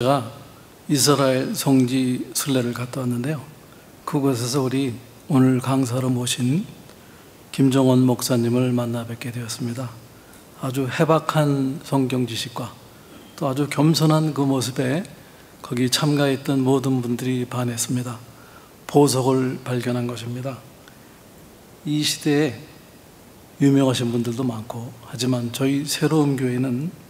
제가 이스라엘 성지 순례를 갔다 왔는데요. 그곳에서 우리 오늘 강사로 모신 김정원 목사님을 만나 뵙게 되었습니다. 아주 해박한 성경 지식과 또 아주 겸손한 그 모습에 거기 참가했던 모든 분들이 반했습니다. 보석을 발견한 것입니다. 이 시대에 유명하신 분들도 많고, 하지만 저희 새로운 교회는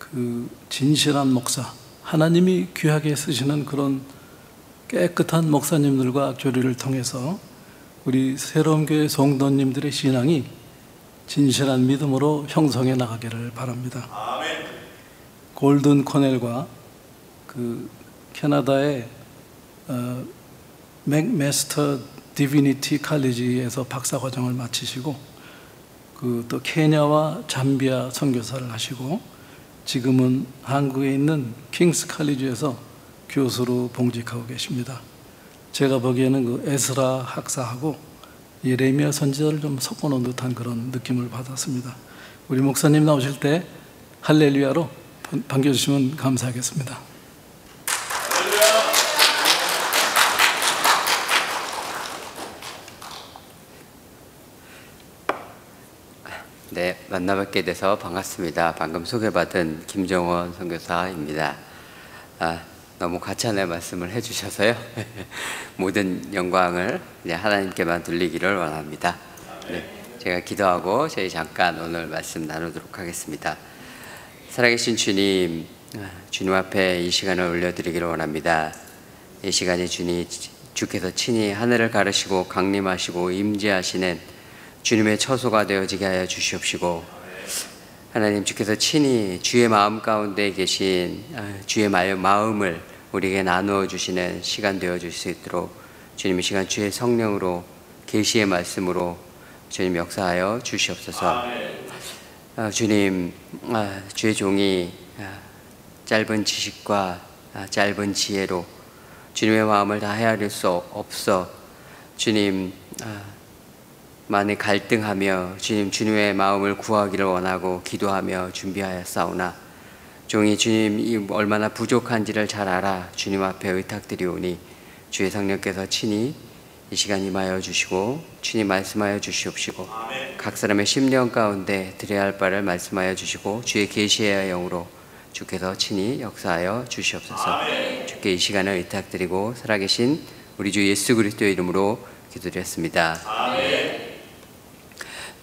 그 진실한 목사, 하나님이 귀하게 쓰시는 그런 깨끗한 목사님들과 교류를 통해서 우리 새로운 교회 성도님들의 신앙이 진실한 믿음으로 형성해 나가기를 바랍니다. 아멘. 골든 코넬과 그 캐나다의 맥메스터 디비니티 칼리지에서 박사과정을 마치시고, 그 또 케냐와 잠비아 선교사를 하시고, 지금은 한국에 있는 킹스 칼리지에서 교수로 봉직하고 계십니다. 제가 보기에는 그 에스라 학사하고 예레미야 선지자를 좀 섞어놓은 듯한 그런 느낌을 받았습니다. 우리 목사님 나오실 때 할렐루야로 반겨주시면 감사하겠습니다. 네, 만나뵙게 돼서 반갑습니다. 방금 소개받은 김정원 선교사입니다. 너무 과찬의 말씀을 해주셔서요. 모든 영광을 하나님께만 돌리기를 원합니다. 네, 제가 기도하고 저희 잠깐 오늘 말씀 나누도록 하겠습니다. 살아계신 주님, 주님 앞에 이 시간을 올려드리기를 원합니다. 이 시간에 주께서 친히 하늘을 가르시고 강림하시고 임재하시는 주님의 처소가 되어지게 하여 주시옵시고, 하나님 주께서 친히 주의 마음 가운데 계신 주의 마음을 우리에게 나누어 주시는 시간 되어 줄 수 있도록 주님 이 시간 주의 성령으로 계시의 말씀으로 주님 역사하여 주시옵소서. 주님, 주의 종이 짧은 지식과 짧은 지혜로 주님의 마음을 다 헤아릴 수 없어 주님 많이 갈등하며 주님의 마음을 구하기를 원하고 기도하며 준비하였사오나, 종이 주님이 얼마나 부족한지를 잘 알아 주님 앞에 의탁드리오니 주의 성령께서 친히 이 시간 임하여 주시고 친히 말씀하여 주시옵시고, 각 사람의 심령 가운데 드려야 할 바를 말씀하여 주시고 주의 계시의 영으로 주께서 친히 역사하여 주시옵소서. 주께 이 시간을 의탁드리고 살아계신 우리 주 예수 그리스도의 이름으로 기도드렸습니다. 아멘.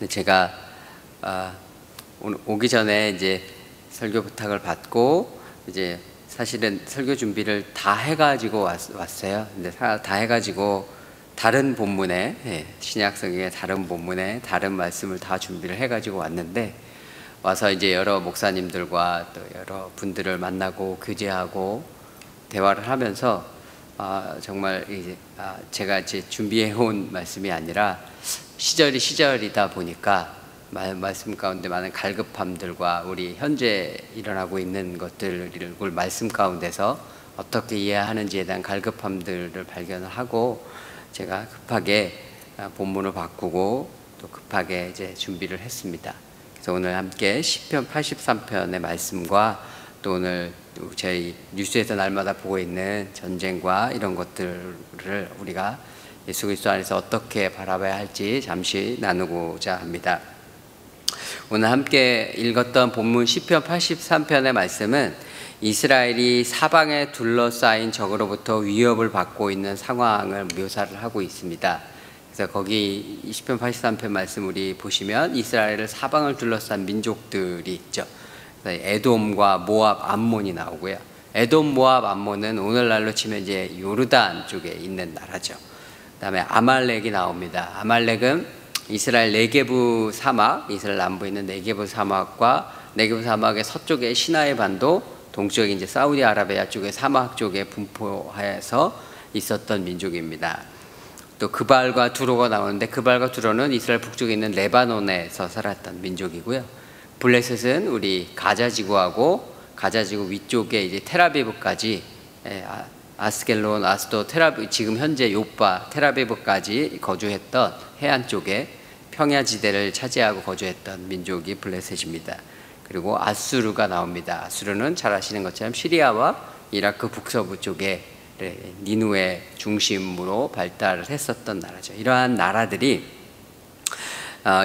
제가 오늘 오기 전에 이제 설교 부탁을 받고 이제 사실은 설교 준비를 다 해가지고 왔어요. 근데 다 해가지고 다른 본문에, 신약 성경의 다른 본문에 다른 말씀을 다 준비를 해가지고 왔는데, 와서 이제 여러 목사님들과 또 여러 분들을 만나고 교제하고 대화를 하면서 정말 이제 제가 이제 준비해온 말씀이 아니라 시절이다 보니까 말씀 가운데 많은 갈급함들과 우리 현재 일어나고 있는 것들을 말씀 가운데서 어떻게 이해하는지에 대한 갈급함들을 발견을 하고, 제가 급하게 본문을 바꾸고 또 급하게 이제 준비를 했습니다. 그래서 오늘 함께 시편 83편의 말씀과 또 오늘 저희 뉴스에서 날마다 보고 있는 전쟁과 이런 것들을 우리가 예수 그리스도 안에서 어떻게 바라봐야 할지 잠시 나누고자 합니다. 오늘 함께 읽었던 본문 시편 83편의 말씀은 이스라엘이 사방에 둘러싸인 적으로부터 위협을 받고 있는 상황을 묘사를 하고 있습니다. 그래서 거기 시편 83편 말씀 우리 보시면 이스라엘을 사방을 둘러싼 민족들이 있죠. 에돔과 모압, 암몬이 나오고요. 에돔, 모압, 암몬은 오늘날로 치면 이제 요르단 쪽에 있는 나라죠. 그다음에 아말렉이 나옵니다. 아말렉은 이스라엘 네게부 사막, 이스라엘 남부에 있는 네게부 사막과 네게부 사막의 서쪽에 시나이 반도, 동쪽에 이제 사우디아라비아 쪽의 사막 쪽에 분포해서 있었던 민족입니다. 또 그발과 두로가 나오는데, 그발과 두로는 이스라엘 북쪽에 있는 레바논에서 살았던 민족이고요. 블레셋은 우리 가자 지구하고 가자 지구 위쪽에 이제 텔아비브까지, 아스켈론, 아스도, 지금 현재 요빠, 텔아비브까지 거주했던 해안 쪽에 평야지대를 차지하고 거주했던 민족이 블레셋입니다. 그리고 아수르가 나옵니다. 아수르는 잘 아시는 것처럼 시리아와 이라크 북서부 쪽에 니누의 중심으로 발달을 했었던 나라죠. 이러한 나라들이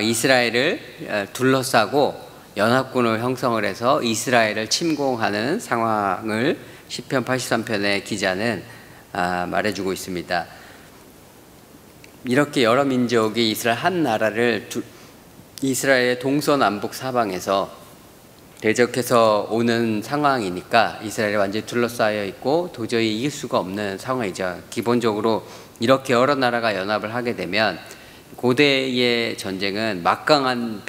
이스라엘을 둘러싸고 연합군을 형성을 해서 이스라엘을 침공하는 상황을 시편 83편의 기자는 말해주고 있습니다. 이렇게 여러 민족이 이스라엘 한 나라를 이스라엘의 동서남북 사방에서 대적해서 오는 상황이니까 이스라엘이 완전히 둘러싸여 있고 도저히 이길 수가 없는 상황이죠. 기본적으로 이렇게 여러 나라가 연합을 하게 되면 고대의 전쟁은 막강한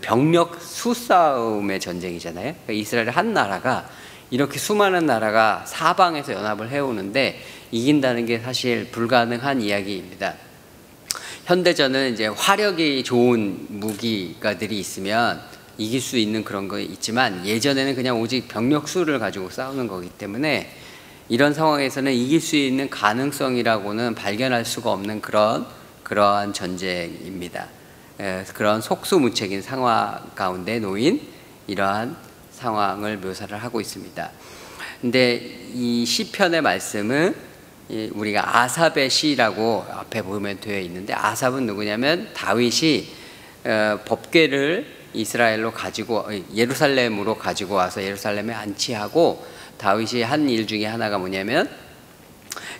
병력 수싸움의 전쟁이잖아요. 그러니까 이스라엘 한 나라가 이렇게 수많은 나라가 사방에서 연합을 해오는데 이긴다는 게 사실 불가능한 이야기입니다. 현대전은 이제 화력이 좋은 무기가들이 있으면 이길 수 있는 그런 거 있지만 예전에는 그냥 오직 병력 수를 가지고 싸우는 거기 때문에 이런 상황에서는 이길 수 있는 가능성이라고는 발견할 수가 없는 그러한 전쟁입니다. 그런 속수무책인 상황 가운데 놓인 이러한 상황을 묘사를 하고 있습니다. 근데 이 시편의 말씀은 우리가 아삽의 시라고 앞에 보면 되어 있는데 아삽은 누구냐면 다윗이 법궤를 이스라엘로 가지고 예루살렘으로 가지고 와서 예루살렘에 안치하고 다윗이 한 일 중에 하나가 뭐냐면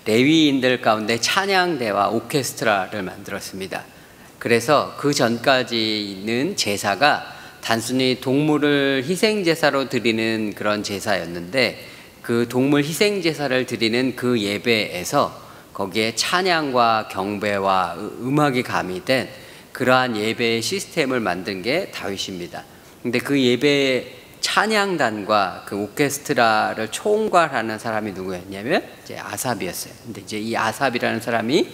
레위인들 가운데 찬양대와 오케스트라를 만들었습니다. 그래서 그 전까지는 제사가 단순히 동물을 희생제사로 드리는 그런 제사였는데 그 동물 희생제사를 드리는 그 예배에서 거기에 찬양과 경배와 음악이 가미된 그러한 예배의 시스템을 만든 게 다윗입니다. 근데 그 예배의 찬양단과 그 오케스트라를 총괄하는 사람이 누구였냐면 이제 아삽이었어요. 근데 이제 이 아삽이라는 사람이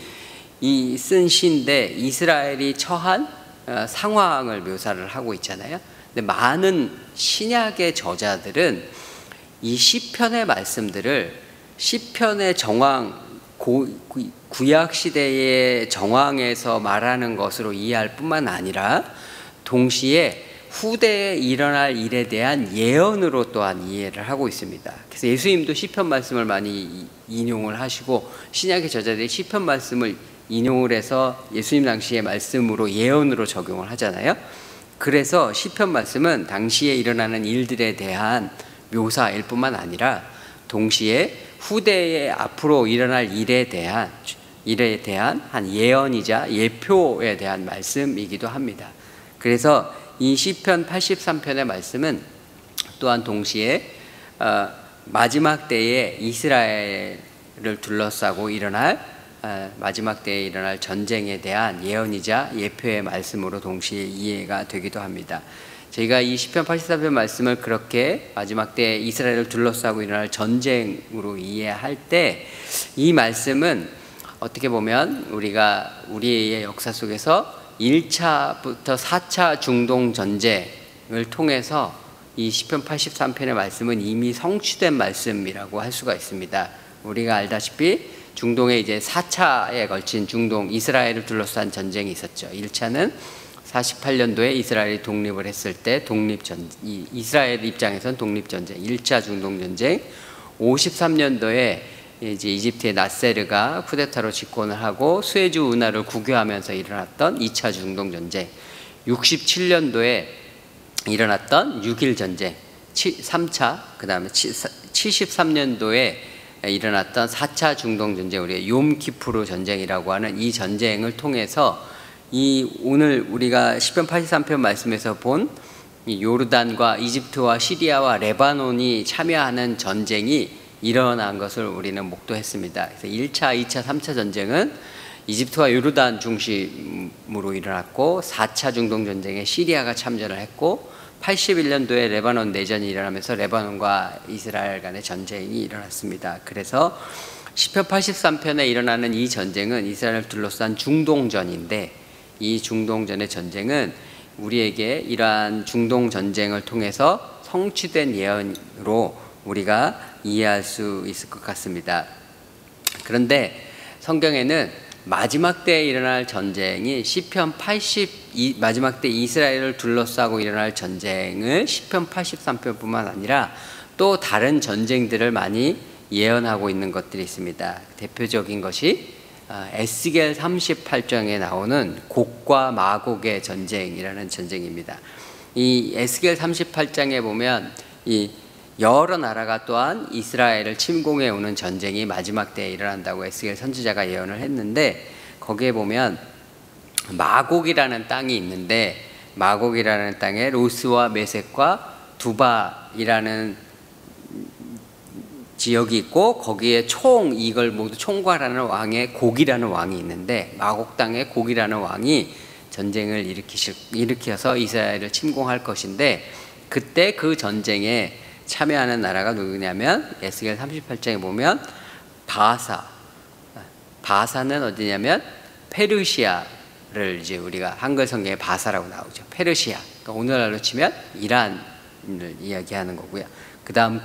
이 쓴 시인데 이스라엘이 처한 상황을 묘사를 하고 있잖아요. 근데 많은 신약의 저자들은 이 시편의 말씀들을 시편의 정황 구약 시대의 정황에서 말하는 것으로 이해할 뿐만 아니라 동시에 후대에 일어날 일에 대한 예언으로 또한 이해를 하고 있습니다. 그래서 예수님도 시편 말씀을 많이 인용을 하시고 신약의 저자들이 시편 말씀을 인용을 해서 예수님 당시의 말씀으로 예언으로 적용을 하잖아요. 그래서 시편 말씀은 당시에 일어나는 일들에 대한 묘사일 뿐만 아니라 동시에 후대에 앞으로 일어날 일에 대한 한 예언이자 예표에 대한 말씀이기도 합니다. 그래서 이 시편 83편의 말씀은 또한 동시에 마지막 때에 이스라엘을 둘러싸고 일어날 마지막 때에 일어날 전쟁에 대한 예언이자 예표의 말씀으로 동시에 이해가 되기도 합니다. 저희가 이 시편 83편 말씀을 그렇게 마지막 때 이스라엘을 둘러싸고 일어날 전쟁으로 이해할 때 이 말씀은 어떻게 보면 우리가 우리의 역사 속에서 1차부터 4차 중동 전쟁을 통해서 이 시편 83편의 말씀은 이미 성취된 말씀이라고 할 수가 있습니다. 우리가 알다시피 중동에 이제 4차에 걸친 중동 이스라엘을 둘러싼 전쟁이 있었죠. 1차는 48년도에 이스라엘이 독립을 했을 때 이스라엘 입장에선 독립전쟁 1차 중동전쟁, 53년도에 이제 이집트의 나세르가 쿠데타로 집권을 하고 수에즈 운하를 국유하면서 일어났던 2차 중동전쟁, 67년도에 일어났던 6.1 전쟁 3차, 그 다음에 73년도에 일어났던 4차 중동전쟁, 우리가 욤키푸르 전쟁이라고 하는 이 전쟁을 통해서 오늘 우리가 시편 83편 말씀에서 본 이 요르단과 이집트와 시리아와 레바논이 참여하는 전쟁이 일어난 것을 우리는 목도했습니다. 그래서 1차, 2차, 3차 전쟁은 이집트와 요르단 중심으로 일어났고 4차 중동전쟁에 시리아가 참전을 했고 81년도에 레바논 내전이 일어나면서 레바논과 이스라엘 간의 전쟁이 일어났습니다. 그래서 시편 83편에 일어나는 이 전쟁은 이스라엘을 둘러싼 중동전인데 이 중동전의 전쟁은 우리에게 이러한 중동전쟁을 통해서 성취된 예언으로 우리가 이해할 수 있을 것 같습니다. 그런데 성경에는 마지막 때에 일어날 전쟁이 시편 80 마지막 때 이스라엘을 둘러싸고 일어날 전쟁을 시편 83편뿐만 아니라 또 다른 전쟁들을 많이 예언하고 있는 것들이 있습니다. 대표적인 것이 에스겔 38장에 나오는 곡과 마곡의 전쟁이라는 전쟁입니다. 이 에스겔 38장에 보면 이 여러 나라가 또한 이스라엘을 침공해 오는 전쟁이 마지막 때에 일어난다고 에스겔 선지자가 예언을 했는데, 거기에 보면 마곡이라는 땅이 있는데, 마곡이라는 땅에 로스와 메섹과 두바이라는 지역이 있고, 거기에 이걸 모두 총괄하는 왕의 곡이라는 왕이 있는데, 마곡 땅에 곡이라는 왕이 전쟁을 일으켜서 이스라엘을 침공할 것인데, 그때 그 전쟁에 참여하는 나라가 누구냐면 에스겔 38장에 보면 바사는 어디냐면 페르시아를 이제 우리가 한글 성경에 바사라고 나오죠. 페르시아. 그러니까 오늘날로 치면 이란을 이야기하는 거고요. 그 다음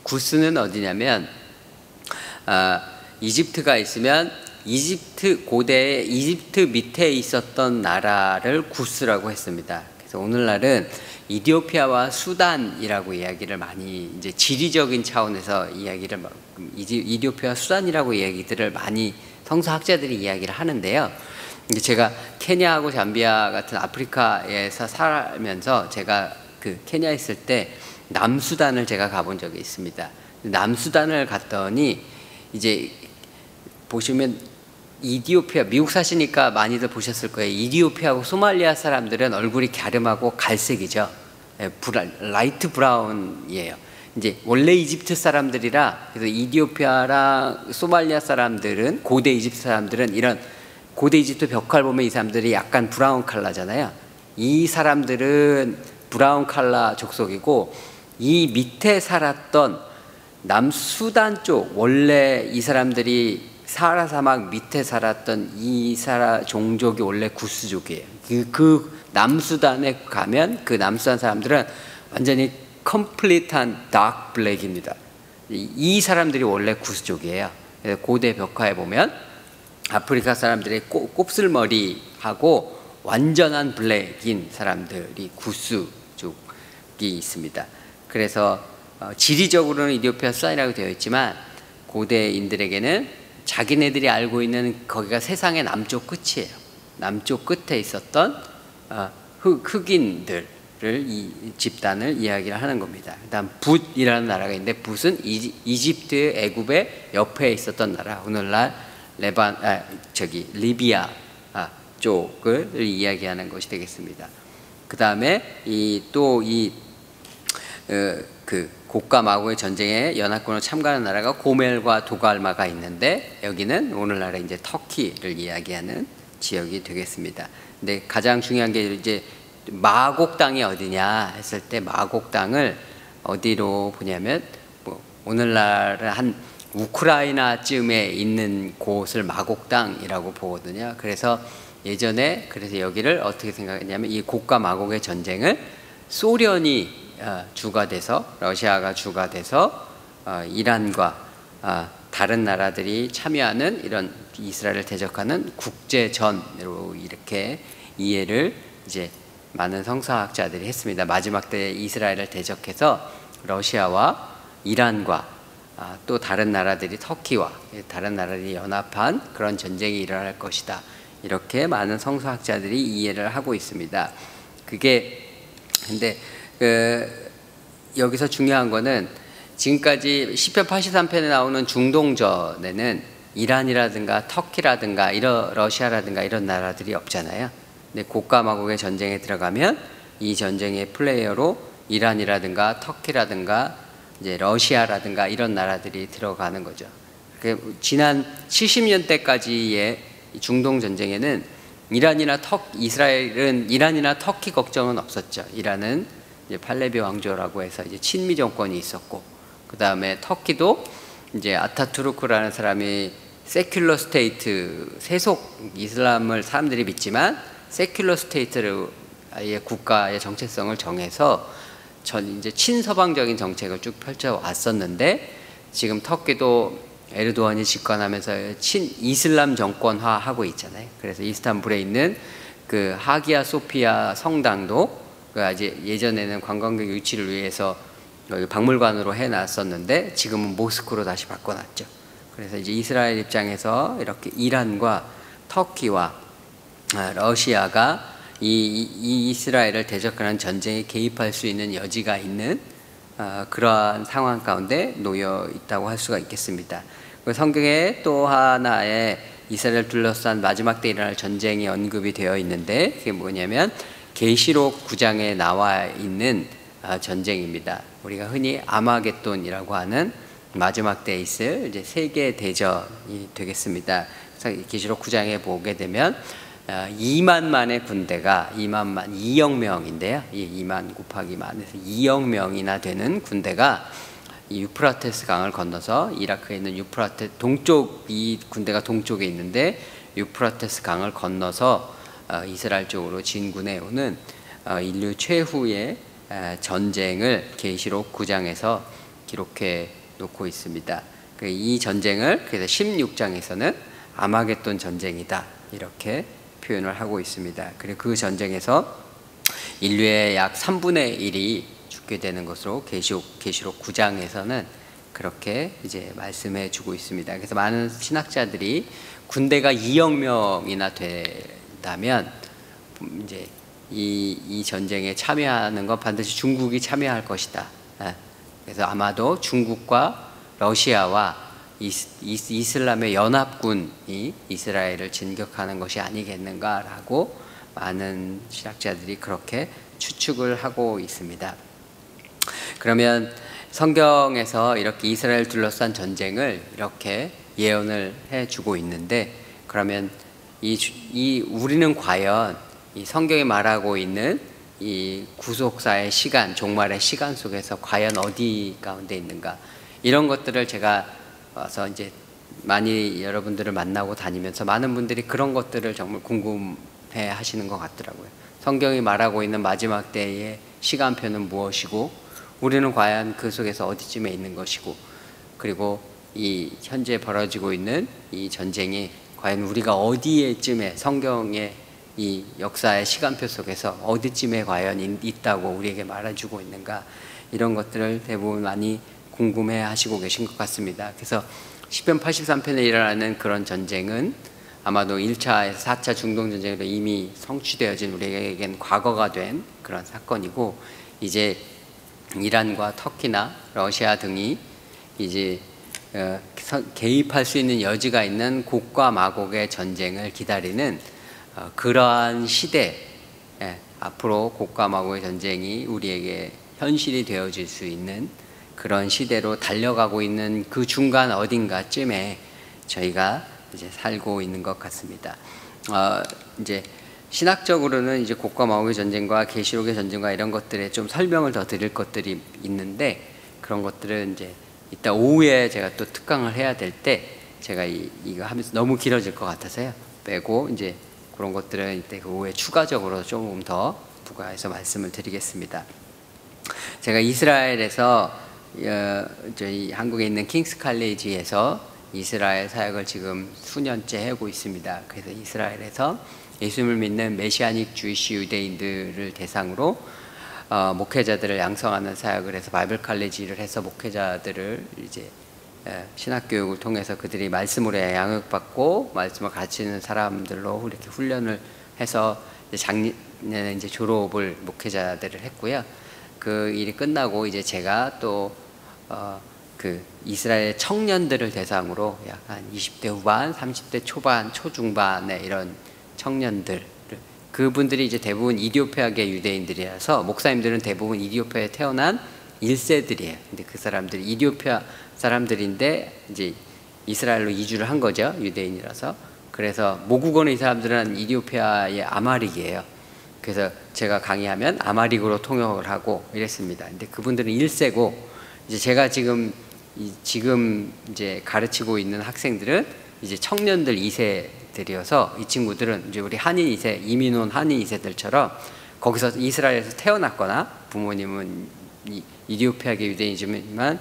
구스는 어디냐면 이집트가 있으면 고대에 이집트 밑에 있었던 나라를 구스라고 했습니다. 그래서 오늘날은 이디오피아와 수단이라고 이야기를 많이 이제 지리적인 차원에서 이디오피아와 수단이라고 이야기들을 많이 성서학자들이 이야기를 하는데요. 제가 케냐하고 잠비아 같은 아프리카에서 살면서 제가 그 케냐에 있을 때 남수단을 제가 가본 적이 있습니다. 남수단을 갔더니 이제 보시면 이디오피아, 미국 사시니까 많이들 보셨을 거예요. 이디오피아하고 소말리아 사람들은 얼굴이 갸름하고 갈색이죠. 라이트 브라운이에요. 이제 원래 이집트 사람들이라, 그래서 이디오피아랑 소말리아 사람들은, 고대 이집트 사람들은 이런 고대 이집트 벽화를 보면 이 사람들이 약간 브라운 컬러잖아요. 이 사람들은 브라운 컬러 족속이고, 이 밑에 살았던 남수단 쪽, 원래 이 사람들이 사하라 사막 밑에 살았던 이 종족이 원래 구스족이에요. 그 남수단에 가면 그 남수단 사람들은 완전히 컴플리트한 다크 블랙입니다. 이 사람들이 원래 구스족이에요. 그래서 고대 벽화에 보면 아프리카 사람들의 곱슬머리하고 완전한 블랙인 사람들이 구스족이 있습니다. 그래서 지리적으로는 이디오피아 수단이라고 되어 있지만 고대인들에게는 자기네들이 알고 있는 거기가 세상의 남쪽 끝이에요. 남쪽 끝에 있었던 흑인들을 이 집단을 이야기를 하는 겁니다. 그다음 붓이라는 나라가 있는데, 붓은 이집트, 애굽의 옆에 있었던 나라, 오늘날 리비아 쪽을 이야기하는 것이 되겠습니다. 그 다음에 곡과 마곡의 전쟁에 연합군으로 참가하는 나라가 고멜과 도갈마가 있는데, 여기는 오늘날의 이제 터키를 이야기하는 지역이 되겠습니다. 근데 가장 중요한 게 이제 마곡 땅이 어디냐 했을 때, 마곡 땅을 어디로 보냐면 오늘날 한 우크라이나쯤에 있는 곳을 마곡 땅이라고 보거든요. 그래서 예전에 여기를 어떻게 생각했냐면, 이 곡과 마곡의 전쟁을 소련이 주가 돼서, 러시아가 주가 돼서 이란과 다른 나라들이 참여하는 이런 이스라엘을 대적하는 국제전으로 이렇게 이해를 이제 많은 성서학자들이 했습니다. 마지막 때 이스라엘을 대적해서 러시아와 이란과 또 다른 나라들이, 터키와 다른 나라들이 연합한 그런 전쟁이 일어날 것이다, 이렇게 많은 성서학자들이 이해를 하고 있습니다. 근데 여기서 중요한 거는, 지금까지 시편 83편에 나오는 중동전에는 이란이라든가 터키라든가 러시아라든가 이런 나라들이 없잖아요. 근데 곡과 마곡의 전쟁에 들어가면 이 전쟁의 플레이어로 이란이라든가 터키라든가 이제 러시아라든가 이런 나라들이 들어가는 거죠. 지난 70년대까지의 중동 전쟁에는 이스라엘은 이란이나 터키 걱정은 없었죠. 이란은 이제 팔레비 왕조라고 해서 이제 친미 정권이 있었고, 그 다음에 터키도 이제 아타투르크라는 사람이 세큘러 스테이트, 세속 이슬람을 사람들이 믿지만 세큘러 스테이트를 아예 국가의 정체성을 정해서 이제 친서방적인 정책을 쭉 펼쳐 왔었는데, 지금 터키도 에르도안이 집권하면서 이슬람 정권화하고 있잖아요. 그래서 이스탄불에 있는 그 하기야 소피아 성당도 아직 예전에는 관광객 유치를 위해서 여기 박물관으로 해놨었는데 지금은 모스크로 다시 바꿔놨죠. 그래서 이제 이스라엘 입장에서 이렇게 이란과 터키와 러시아가 이 이스라엘을 대적하는 전쟁에 개입할 수 있는 여지가 있는 그러한 상황 가운데 놓여 있다고 할 수가 있겠습니다. 성경에 또 하나의 이스라엘을 둘러싼 마지막 때 일어날 전쟁이 언급이 되어 있는데 그게 뭐냐면 계시록 9장에 나와 있는 전쟁입니다. 우리가 흔히 아마겟돈이라고 하는 마지막 때에 있을 이제 세계 대전이 되겠습니다. 그래서 계시록 9장에 보게 되면 2만만의 군대가 2억 명인데요. 2만 곱하기 만에서 2억 명이나 되는 군대가 이 유프라테스 강을 건너서 이라크에 있는 유프라테스 동쪽, 이 군대가 동쪽에 있는데 유프라테스 강을 건너서 이스라엘 쪽으로 진군해 오는 인류 최후의 전쟁을 계시록 9장에서 기록해 놓고 있습니다. 이 전쟁을 그래서 16장에서는 아마겟돈 전쟁이다 이렇게 표현을 하고 있습니다. 그리고 그 전쟁에서 인류의 약 3분의 1이 죽게 되는 것으로 계시록 9장에서는 그렇게 이제 말씀해 주고 있습니다. 그래서 많은 신학자들이 군대가 2억 명이나 된다면 이제 이 전쟁에 참여하는 건 반드시 중국이 참여할 것이다. 그래서 아마도 중국과 러시아와 이슬람의 연합군이 이스라엘을 진격하는 것이 아니겠는가라고 많은 신학자들이 그렇게 추측을 하고 있습니다. 그러면 성경에서 이렇게 이스라엘 둘러싼 전쟁을 이렇게 예언을 해주고 있는데 그러면 우리는 과연 이 성경이 말하고 있는 이 구속사의 시간, 종말의 시간 속에서 과연 어디 가운데 있는가 이런 것들을 제가 와서 이제 많이 여러분들을 만나고 다니면서 많은 분들이 그런 것들을 정말 궁금해 하시는 것 같더라고요. 성경이 말하고 있는 마지막 때의 시간표는 무엇이고 우리는 과연 그 속에서 어디쯤에 있는 것이고 그리고 이 현재 벌어지고 있는 이 전쟁이 과연 우리가 어디에쯤에 성경의 이 역사의 시간표 속에서 어디쯤에 과연 있다고 우리에게 말해주고 있는가 이런 것들을 대부분 많이 궁금해 하시고 계신 것 같습니다. 그래서 시편 83편에 일어나는 그런 전쟁은 아마도 1차에서 4차 중동전쟁으로 이미 성취되어진 우리에겐 과거가 된 그런 사건이고 이제 이란과 터키나 러시아 등이 이제 개입할 수 있는 여지가 있는 곡과 마곡의 전쟁을 기다리는 그러한 시대, 앞으로 곡과 마곡의 전쟁이 우리에게 현실이 되어질 수 있는 그런 시대로 달려가고 있는 그 중간 어딘가쯤에 저희가 이제 살고 있는 것 같습니다. 이제 신학적으로는 이제 곡과 마곡의 전쟁과 계시록의 전쟁과 이런 것들에 좀 설명을 더 드릴 것들이 있는데 그런 것들은 이제 이따 오후에 제가 또 특강을 해야 될 때 제가 이거 하면서 너무 길어질 것 같아서요 빼고 이제 그런 것들은 이때 그 오후에 추가적으로 조금 더 부과해서 말씀을 드리겠습니다. 제가 이스라엘에서 저희 한국에 있는 킹스 칼리지에서 이스라엘 사역을 지금 수년째 하고 있습니다. 그래서 이스라엘에서 예수님을 믿는 메시아닉 주이시 유대인들을 대상으로 목회자들을 양성하는 사역을 해서 바이블 칼리지를 해서 목회자들을 이제 신학 교육을 통해서 그들이 말씀으로 양육받고 말씀을 가르치는 사람들로 이렇게 훈련을 해서 작년에 이제 졸업을 목회자들을 했고요. 그 일이 끝나고 이제 제가 또 그 이스라엘 청년들을 대상으로 약 한 20대 후반, 30대 초반, 초중반의 이런 청년들 그분들이 이제 대부분 이디오피아계 유대인들이라서 목사님들은 대부분 이디오피아에 태어난 1세들이에요. 근데 그 사람들이 이디오피아 사람들인데 이제 이스라엘로 이주를 한 거죠. 유대인이라서. 그래서 모국어는 이 사람들은 이디오피아의 아마릭이에요. 그래서 제가 강의하면 아마릭으로 통역을 하고 이랬습니다. 근데 그분들은 1세고 이제 제가 지금 이제 가르치고 있는 학생들은 이제 청년들 2세들이어서 이 친구들은 이제 우리 한인 2세, 이민 온 한인 2세들처럼 거기서 이스라엘에서 태어났거나 부모님은 이디오피아계 유대인이지만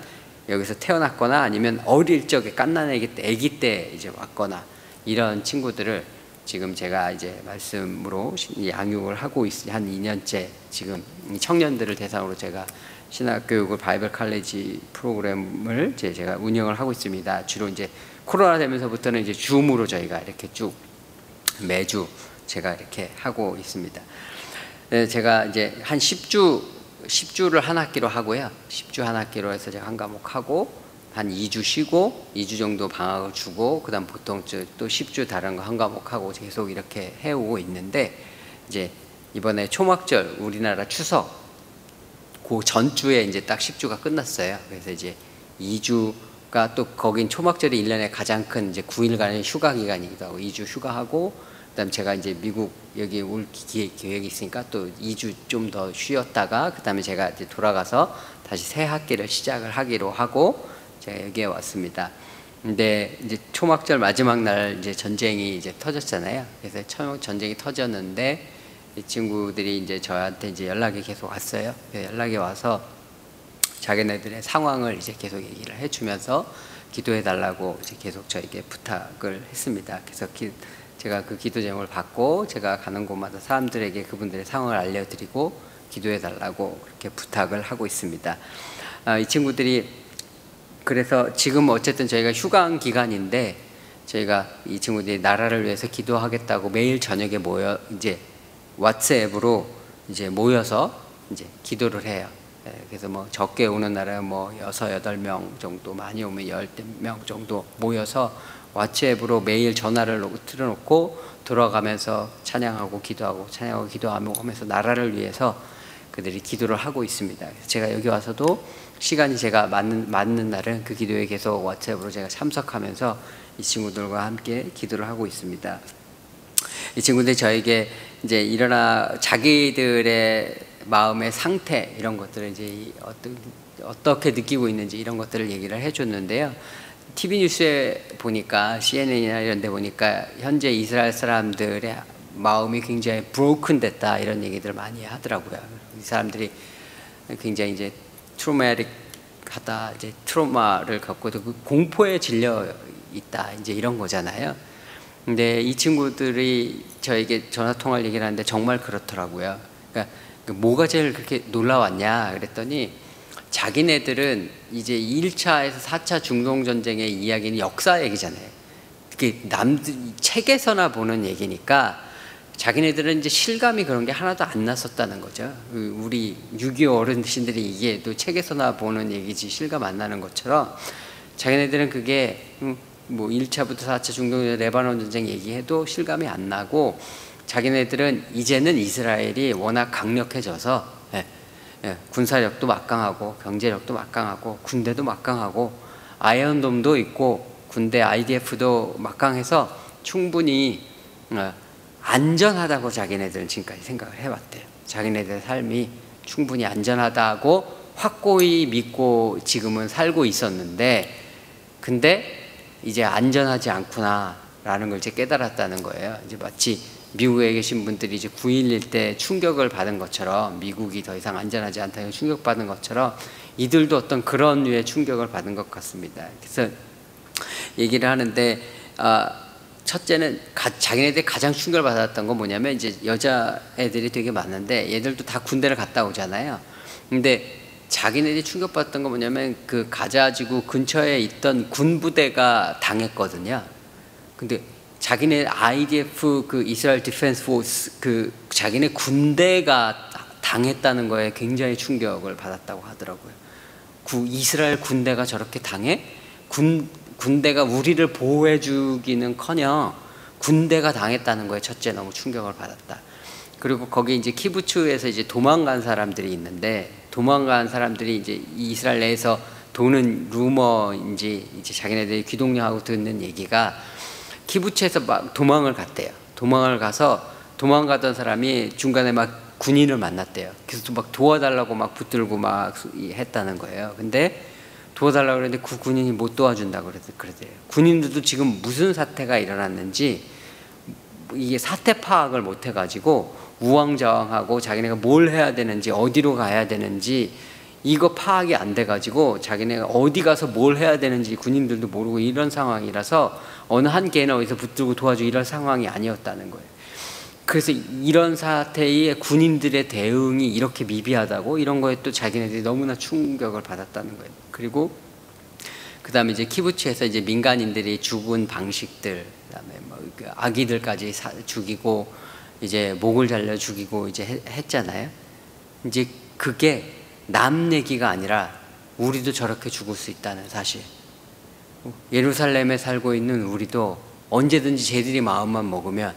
여기서 태어났거나 아니면 어릴 적에 갓난아기 때, 아기 때 이제 왔거나 이런 친구들을 지금 제가 이제 말씀으로 양육을 하고 한 2년째 지금 청년들을 대상으로 제가 신학교육을 바이블 칼리지 프로그램을 제가 운영을 하고 있습니다. 주로 이제 코로나 되면서부터는 이제 줌으로 저희가 이렇게 쭉 매주 제가 이렇게 하고 있습니다. 제가 이제 한 10주를 한 학기로 하고요. 10주 한 학기로 해서 제가 한 과목 하고 한 2주 쉬고 2주 정도 방학을 주고 그다음 보통 또 10주 다른 거 한 과목 하고 계속 이렇게 해오고 있는데 이제 이번에 초막절 우리나라 추석 그 전주에 이제 딱 10주가 끝났어요. 그래서 이제 2주가 또 거긴 초막절이 1년에 가장 큰 이제 9일간의 휴가 기간이기도 하고 2주 휴가하고 그다음 제가 이제 미국 여기 올 계획이 있으니까 또 2주 좀 더 쉬었다가 그다음에 제가 이제 돌아가서 다시 새 학기를 시작을 하기로 하고 제가 여기에 왔습니다. 근데 이제 초막절 마지막 날 이제 전쟁이 이제 터졌잖아요. 그래서 전쟁이 터졌는데 이 친구들이 이제 저한테 이제 연락이 계속 왔어요. 연락이 와서 자기네들의 상황을 이제 계속 얘기를 해주면서 기도해 달라고 이제 계속 저에게 부탁을 했습니다. 그래서 제가 그 기도 제목을 받고 제가 가는 곳마다 사람들에게 그분들의 상황을 알려드리고 기도해 달라고 그렇게 부탁을 하고 있습니다. 이 친구들이 그래서 지금 어쨌든 저희가 휴강 기간인데 저희가 이 친구들이 나라를 위해서 기도하겠다고 매일 저녁에 모여 이제 왓츠앱으로 이제 모여서 이제 기도를 해요. 그래서 뭐 적게 오는 날은 뭐 6, 8명 정도, 많이 오면 10명 정도 모여서 왓츠앱으로 매일 전화를 틀어놓고 돌아가면서 찬양하고 기도하고 찬양하고 기도하고 하면서 나라를 위해서 그들이 기도를 하고 있습니다. 그래서 제가 여기 와서도 시간이 제가 맞는 날은 그 기도에 계속 왓츠앱으로 제가 참석하면서 이 친구들과 함께 기도를 하고 있습니다. 이 친구들이 저에게 이제 일어나 자기들의 마음의 상태 이런 것들을 이제 어떻게 느끼고 있는지 이런 것들을 얘기를 해줬는데요. TV 뉴스에 보니까 CNN이나 이런 데 보니까 현재 이스라엘 사람들의 마음이 굉장히 브로큰 됐다 이런 얘기들을 많이 하더라고요. 이 사람들이 굉장히 이제 트로마틱하다, 이제 트로마를 갖고도 그 공포에 질려 있다 이제 이런 거잖아요. 근데 이 친구들이 저에게 전화 통화를 얘기를 하는데 정말 그렇더라고요. 그러니까 뭐가 제일 그렇게 놀라웠냐 그랬더니 자기네들은 이제 1차에서 4차 중동전쟁의 이야기는 역사 얘기잖아요. 그게 남들 책에서나 보는 얘기니까 자기네들은 이제 실감이 그런 게 하나도 안 났었다는 거죠. 우리 6.25 어르신들이 이게 또 책에서나 보는 얘기지 실감 안 나는 것처럼 자기네들은 그게 뭐 1차부터 4차 중동전 레바논 전쟁 얘기해도 실감이 안 나고 자기네들은 이제는 이스라엘이 워낙 강력해져서 군사력도 막강하고 경제력도 막강하고 군대도 막강하고 아이언돔도 있고 군대 IDF도 막강해서 충분히 안전하다고 자기네들은 지금까지 생각을 해왔대요. 자기네들의 삶이 충분히 안전하다고 확고히 믿고 지금은 살고 있었는데 근데 이제 안전하지 않구나라는 걸 이제 깨달았다는 거예요. 이제 마치 미국에 계신 분들이 이제 9.11 때 충격을 받은 것처럼 미국이 더 이상 안전하지 않다고 충격받은 것처럼 이들도 어떤 그런 류의 충격을 받은 것 같습니다. 그래서 얘기를 하는데 첫째는 자기네들이 가장 충격을 받았던 건 뭐냐면 이제 여자애들이 되게 많은데 얘들도 다 군대를 갔다 오잖아요. 근데 자기네들이 충격받았던 건 뭐냐면 그 가자지구 근처에 있던 군부대가 당했거든요. 근데 자기네 IDF 그 이스라엘 디펜스 포스 그 자기네 군대가 당했다는 거에 굉장히 충격을 받았다고 하더라고요. 이스라엘 군대가 저렇게 당해? 군대가 우리를 보호해주기는커녕 군대가 당했다는 거에 첫째 너무 충격을 받았다. 그리고 거기 이제 키부츠에서 이제 도망간 사람들이 있는데 도망간 사람들이 이제 이스라엘 내에서 도는 루머인지 이제 자기네들이 귀동냥하고 듣는 얘기가 키부츠에서 막 도망을 갔대요. 도망을 가서 도망가던 사람이 중간에 막 군인을 만났대요. 그래서 막 도와달라고 막 붙들고 막 했다는 거예요. 근데 도와달라고 그랬는데 그 군인이 못 도와준다고 그러대요. 군인들도 지금 무슨 사태가 일어났는지 이게 사태 파악을 못 해가지고 우왕좌왕하고 자기네가 뭘 해야 되는지 어디로 가야 되는지 이거 파악이 안 돼가지고 자기네가 어디 가서 뭘 해야 되는지 군인들도 모르고 이런 상황이라서 어느 한 개는 어디서 붙들고 도와주고 이런 상황이 아니었다는 거예요. 그래서 이런 사태에 군인들의 대응이 이렇게 미비하다고, 이런 거에 또 자기네들이 너무나 충격을 받았다는 거예요. 그리고 그 다음에 이제 키부츠에서 이제 민간인들이 죽은 방식들, 그다음에 뭐 아기들까지 죽이고 이제 목을 잘려 죽이고 이제 했잖아요. 이제 그게 남 얘기가 아니라 우리도 저렇게 죽을 수 있다는 사실. 예루살렘에 살고 있는 우리도 언제든지 쟤들이 마음만 먹으면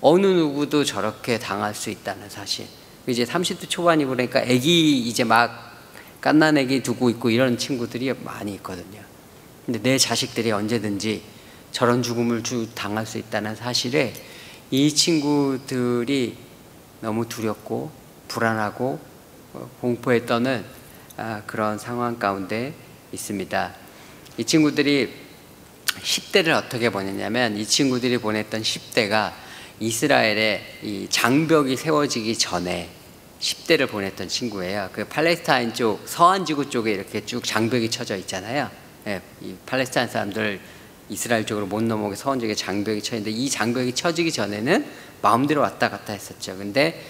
어느 누구도 저렇게 당할 수 있다는 사실. 이제 30대 초반이 그러니까 애기 이제 막 갓난 애기 두고 있고 이런 친구들이 많이 있거든요. 근데 내 자식들이 언제든지 저런 죽음을 당할 수 있다는 사실에 이 친구들이 너무 두렵고 불안하고 공포에 떠는 그런 상황 가운데 있습니다. 이 친구들이 10대를 어떻게 보냈냐면, 이 친구들이 보냈던 10대가 이스라엘의 이 장벽이 세워지기 전에 10대를 보냈던 친구예요. 그 팔레스타인 쪽 서한 지구 쪽에 이렇게 쭉 장벽이 쳐져 있잖아요. 예, 이 팔레스타인 사람들 이스라엘 쪽으로 못 넘어오게 서한 지구에 장벽이 쳐 있는데, 이 장벽이 쳐지기 전에는 마음대로 왔다 갔다 했었죠. 근데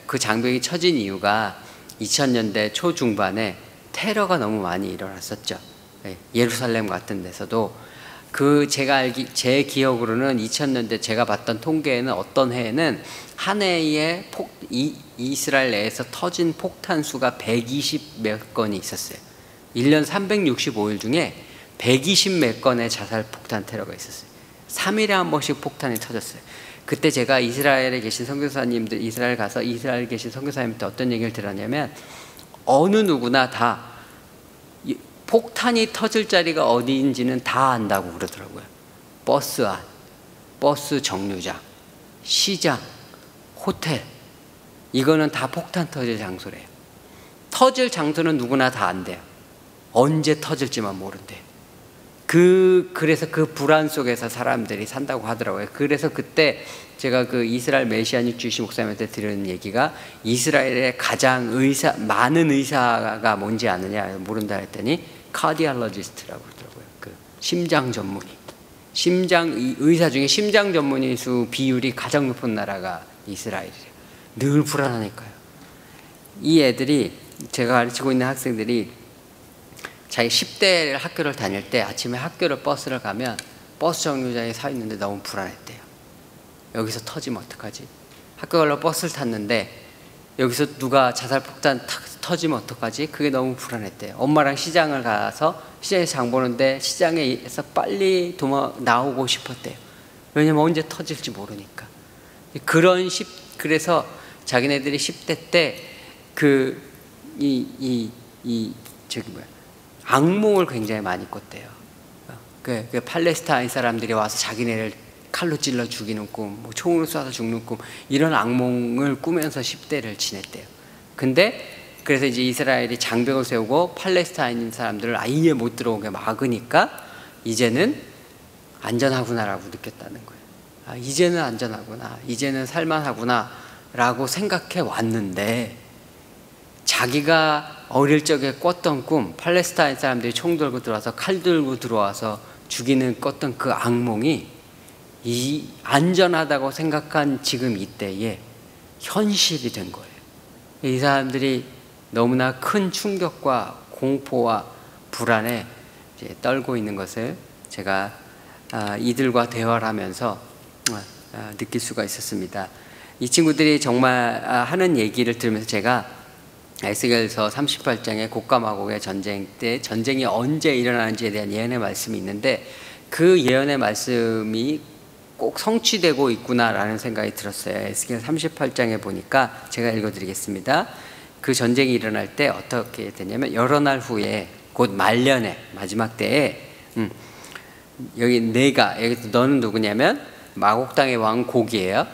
그 장벽이 쳐진 이유가 2000년대 초중반에 테러가 너무 많이 일어났었죠. 예루살렘 같은 데서도. 제 기억으로는 2000년대 제가 봤던 통계에는 어떤 해에는 한 해에 이스라엘 내에서 터진 폭탄 수가 120 몇 건이 있었어요. 1년 365일 중에 120 몇 건의 자살 폭탄 테러가 있었어요. 3일에 한 번씩 폭탄이 터졌어요. 그때 제가 이스라엘에 계신 선교사님들, 이스라엘 가서 이스라엘 계신 선교사님한테 어떤 얘기를 들었냐면, 어느 누구나 다 폭탄이 터질 자리가 어디인지는 다 안다고 그러더라고요. 버스 안, 버스 정류장, 시장, 호텔, 이거는 다 폭탄 터질 장소래요. 터질 장소는 누구나 다 안돼요. 언제 터질지만 모른대요. 그래서 그 불안 속에서 사람들이 산다고 하더라고요. 그래서 그때 제가 그 이스라엘 메시아닉 주이시 목사님한테 들은 얘기가, 이스라엘의 가장 많은 의사가 뭔지 아느냐 모른다 했더니 카디알러지스트라고 그러더라고요. 그 심장 전문의. 의사 중에 심장 전문의 수 비율이 가장 높은 나라가 이스라엘이래요. 늘 불안하니까요. 이 애들이, 제가 가르치고 있는 학생들이 자기 10대 학교를 다닐 때 아침에 학교를 버스를 가면 버스 정류장에 서 있는데 너무 불안했대요. 여기서 터지면 어떡하지? 학교 가려고 버스를 탔는데 여기서 누가 자살폭탄 터지면 어떡하지? 그게 너무 불안했대요. 엄마랑 시장을 가서 시장에서 장 보는데 시장에서 빨리 나오고 싶었대요. 왜냐면 언제 터질지 모르니까. 그래서 자기네들이 10대 때 악몽을 굉장히 많이 꿨대요. 그 팔레스타인 사람들이 와서 자기네를 칼로 찔러 죽이는 꿈, 뭐 총으로 쏴서 죽는 꿈, 이런 악몽을 꾸면서 10대를 지냈대요. 근데 그래서 이제 이스라엘이 장벽을 세우고 팔레스타인 사람들을 아예 못 들어오게 막으니까 이제는 안전하구나라고 느꼈다는 거예요. 이제는 안전하구나, 이제는 살만하구나 라고 생각해 왔는데, 자기가 어릴 적에 꿨던 꿈, 팔레스타인 사람들이 총 들고 들어와서 칼 들고 들어와서 죽이는 꿨던 그 악몽이 이 안전하다고 생각한 지금 이때에 현실이 된 거예요. 이 사람들이 너무나 큰 충격과 공포와 불안에 이제 떨고 있는 것을 제가 이들과 대화를 하면서 느낄 수가 있었습니다. 이 친구들이 정말 하는 얘기를 들으면서 제가 에스겔서 38장의 곡과 마곡의 전쟁 때 전쟁이 언제 일어나는지에 대한 예언의 말씀이 있는데, 그 예언의 말씀이 꼭 성취되고 있구나라는 생각이 들었어요. 에스겔 38장에 보니까 제가 읽어드리겠습니다. 그 전쟁이 일어날 때 어떻게 되냐면, 여러 날 후에 곧 말년에 마지막 때에 여기 너는 누구냐면 마곡 땅의 왕 곡이에요.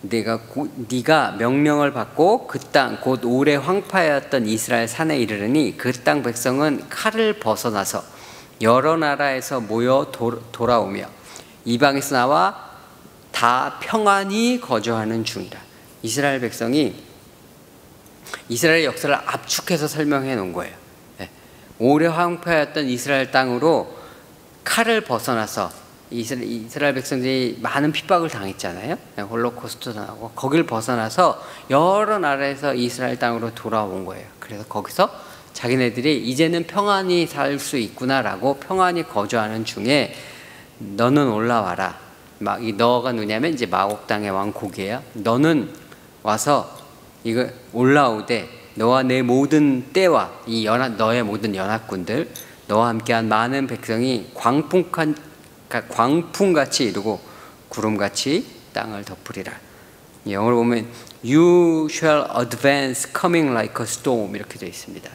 네가 명령을 받고 그 땅 곧 오래 황폐하였던 이스라엘 산에 이르르니 그 땅 백성은 칼을 벗어나서 여러 나라에서 모여 돌아오며 이방에서 나와 다 평안히 거주하는 중이라. 이스라엘 백성이 이스라엘의 역사를 압축해서 설명해 놓은 거예요. 오래 황폐하였던 이스라엘 땅으로 칼을 벗어나서 이스라엘 백성들이 많은 핍박을 당했잖아요. 홀로코스트도 나고 거길 벗어나서 여러 나라에서 이스라엘 땅으로 돌아온 거예요. 그래서 거기서 자기네들이 이제는 평안히 살 수 있구나라고 평안히 거주하는 중에 너는 올라와라. 이 너가 누구냐면 이제 마곡 땅의 왕 고기예요. 너는 와서 이거 올라오되 너와 내 모든 때와 너의 모든 연합군들 너와 함께한 많은 백성이 광풍같이 이루고 구름같이 땅을 덮으리라. 영어로 보면 You shall advance coming like a storm 이렇게 되어 있습니다.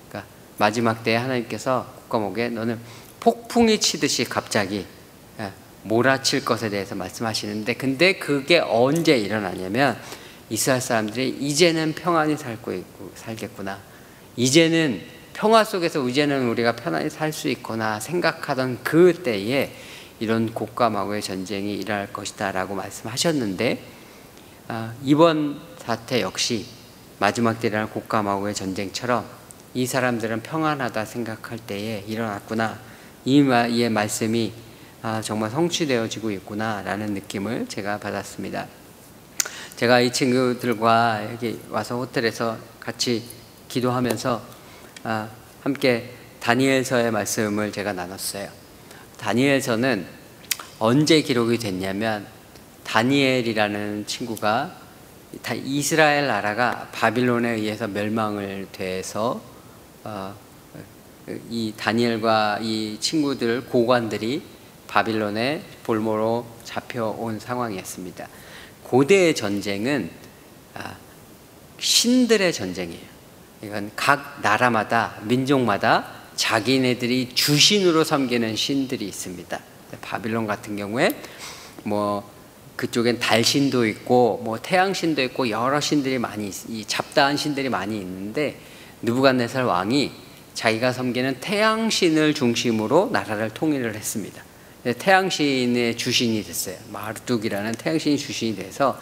그러니까 마지막 때에 하나님께서 국가목에 너는 폭풍이 치듯이 갑자기 몰아칠 것에 대해서 말씀하시는데, 근데 그게 언제 일어나냐면 이스라엘 사람들이 이제는 평안히 살겠구나, 이제는 평화 속에서 이제는 우리가 편안히 살 수 있구나 생각하던 그 때에 이런 곡과 마고의 전쟁이 일어날 것이다 라고 말씀하셨는데, 이번 사태 역시 마지막 때 일어날 곡과 마고의 전쟁처럼 이 사람들은 평안하다 생각할 때에 일어났구나, 이의 말씀이 정말 성취되어지고 있구나 라는 느낌을 제가 받았습니다. 제가 이 친구들과 여기 와서 호텔에서 같이 기도하면서 함께 다니엘서의 말씀을 제가 나눴어요. 다니엘서는 언제 기록이 됐냐면, 다니엘이라는 친구가 이스라엘 나라가 바빌론에 의해서 멸망을 돼서 이 다니엘과 이 친구들 고관들이 바빌론의 볼모로 잡혀온 상황이었습니다. 고대의 전쟁은 신들의 전쟁이에요. 이건 각 나라마다 민족마다 자기네들이 주신으로 섬기는 신들이 있습니다. 바빌론 같은 경우에 뭐 그쪽엔 달신도 있고 뭐 태양신도 있고 여러 신들이 많이 이 잡다한 신들이 많이 있는데, 느부갓네살 왕이 자기가 섬기는 태양신을 중심으로 나라를 통일을 했습니다. 태양신의 주신이 됐어요. 마르둑이라는 태양신이 주신이 돼서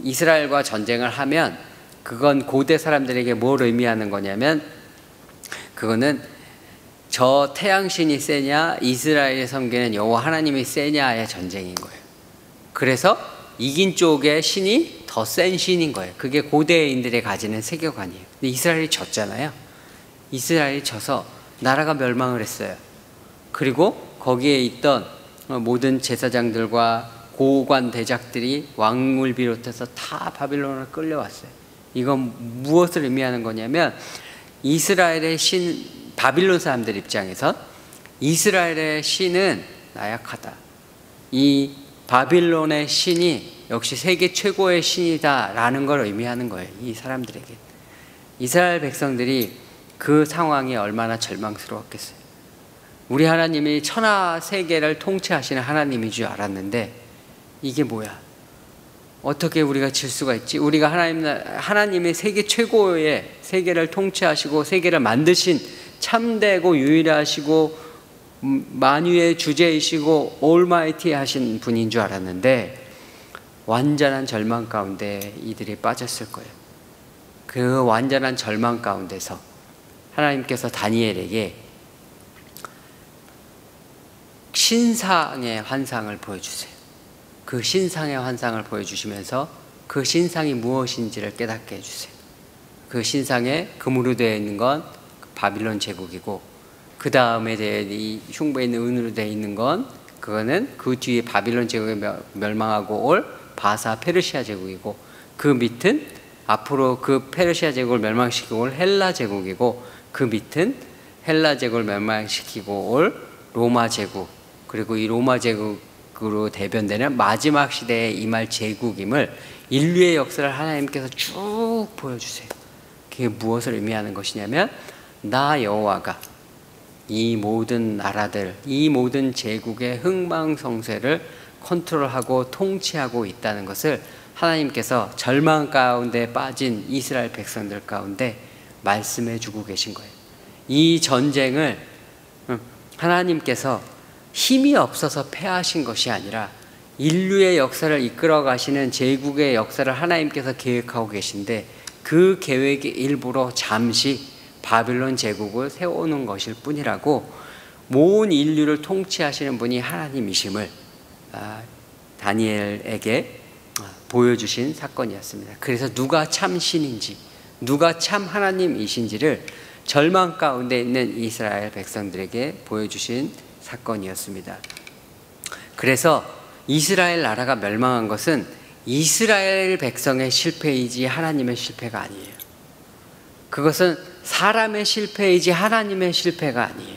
이스라엘과 전쟁을 하면, 그건 고대 사람들에게 뭘 의미하는 거냐면, 그거는 저 태양신이 세냐 이스라엘에 섬기는 여호와 하나님이 세냐의 전쟁인 거예요. 그래서 이긴 쪽의 신이 더 센 신인 거예요. 그게 고대인들이 가지는 세계관이에요. 근데 이스라엘이 졌잖아요. 이스라엘이 져서 나라가 멸망을 했어요. 그리고 거기에 있던 모든 제사장들과 고관 대작들이 왕을 비롯해서 다 바빌론으로 끌려왔어요. 이건 무엇을 의미하는 거냐면, 이스라엘의 신, 바빌론 사람들 입장에서 이스라엘의 신은 나약하다, 이 바빌론의 신이 역시 세계 최고의 신이다 라는 걸 의미하는 거예요. 이 사람들에게. 이스라엘 백성들이 그 상황이 얼마나 절망스러웠겠어요. 우리 하나님이 천하 세계를 통치하시는 하나님인 줄 알았는데 이게 뭐야? 어떻게 우리가 질 수가 있지? 우리가 하나님의 세계 최고의 세계를 통치하시고 세계를 만드신 참되고 유일하시고 만유의 주제이시고 올마이티 하신 분인 줄 알았는데, 완전한 절망 가운데 이들이 빠졌을 거예요. 그 완전한 절망 가운데서 하나님께서 다니엘에게 신상의 환상을 보여주세요. 그 신상의 환상을 보여주시면서 그 신상이 무엇인지를 깨닫게 해주세요. 그 신상에 금으로 되어 있는 건 바빌론 제국이고, 그 다음에 이 흉부에 있는 은으로 되어 있는 건 그거는 그 뒤에 바빌론 제국이 멸망하고 올 바사 페르시아 제국이고, 그 밑은 앞으로 그 페르시아 제국을 멸망시키고 올 헬라 제국이고, 그 밑은 헬라 제국을 멸망시키고 올 로마 제국, 그리고 이 로마 제국으로 대변되는 마지막 시대에 임할 제국임을 인류의 역사를 하나님께서 쭉 보여주세요. 그게 무엇을 의미하는 것이냐면, 나 여호와가 이 모든 나라들, 이 모든 제국의 흥망성쇠를 컨트롤하고 통치하고 있다는 것을 하나님께서 절망 가운데 빠진 이스라엘 백성들 가운데 말씀해 주고 계신 거예요. 이 전쟁을 하나님께서 힘이 없어서 패하신 것이 아니라 인류의 역사를 이끌어 가시는 제국의 역사를 하나님께서 계획하고 계신데, 그 계획의 일부로 잠시 바빌론 제국을 세워오는 것일 뿐이라고 모든 인류를 통치하시는 분이 하나님이심을 다니엘에게 보여주신 사건이었습니다. 그래서 누가 참 신인지, 누가 참 하나님이신지를 절망 가운데 있는 이스라엘 백성들에게 보여주신 사건이었습니다. 그래서 이스라엘 나라가 멸망한 것은 이스라엘 백성의 실패이지 하나님의 실패가 아니에요. 그것은 사람의 실패이지 하나님의 실패가 아니에요.